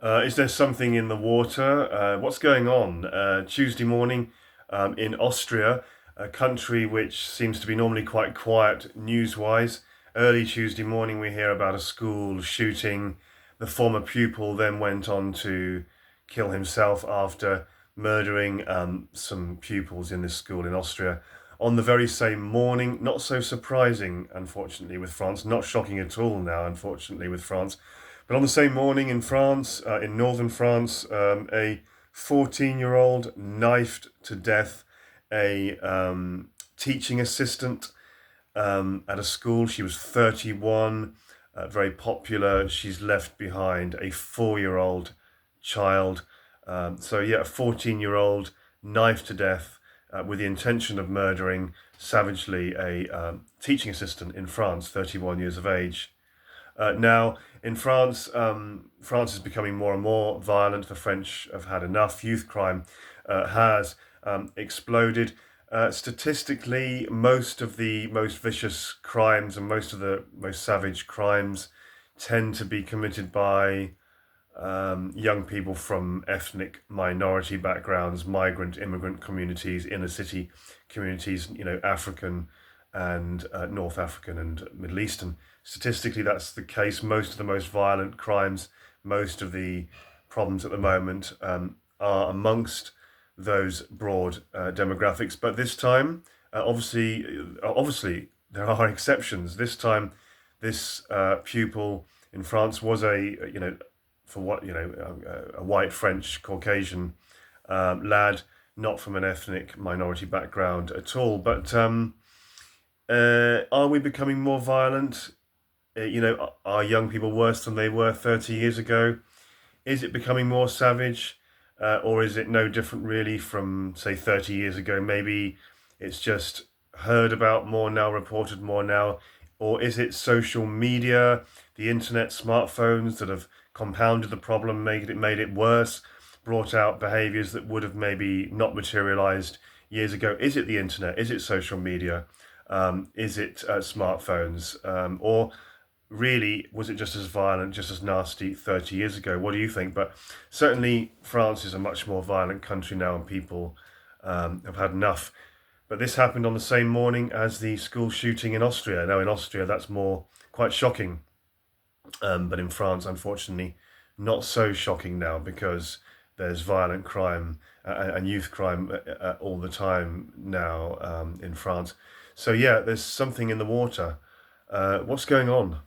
Is there something in the water? What's going on? Tuesday morning in Austria, a country which seems to be normally quite quiet news-wise. Early Tuesday morning, we hear about a school shooting. The former pupil then went on to kill himself after murdering some pupils in this school in Austria. On the very same morning, not so surprising, unfortunately, with France, not shocking at all now, unfortunately, with France. But on the same morning in France, in northern France, a 14-year-old knifed to death a teaching assistant at a school. She was 31, very popular. She's left behind a 4-year-old child. A 14-year-old knifed to death with the intention of murdering savagely a teaching assistant in France, 31 years of age. Now, in France, France is becoming more and more violent. The French have had enough. Youth crime has exploded. Statistically, most of the most vicious crimes and most of the most savage crimes tend to be committed by young people from ethnic minority backgrounds, migrant, immigrant communities, inner city communities, African and North African and Middle Eastern. Statistically, that's the case. Most of the most violent crimes, most of the problems at the moment are amongst those broad demographics. But this time, obviously, there are exceptions. This time, this pupil in France was a white French Caucasian lad, not from an ethnic minority background at all. But are we becoming more violent? Are young people worse than they were 30 years ago? Is it becoming more savage? Or is it no different really from, say, 30 years ago? Maybe it's just heard about more now, reported more now. Or is it social media, the internet, smartphones that have compounded the problem, made it worse, brought out behaviours that would have maybe not materialised years ago? Is it the internet? Is it social media? Is it smartphones? Or really, was it just as violent, just as nasty 30 years ago? What do you think? But certainly France is a much more violent country now, and people have had enough. But this happened on the same morning as the school shooting in Austria. Now in Austria, that's quite shocking. But in France, unfortunately, not so shocking now, because there's violent crime and youth crime all the time now in France. So yeah, there's something in the water. What's going on?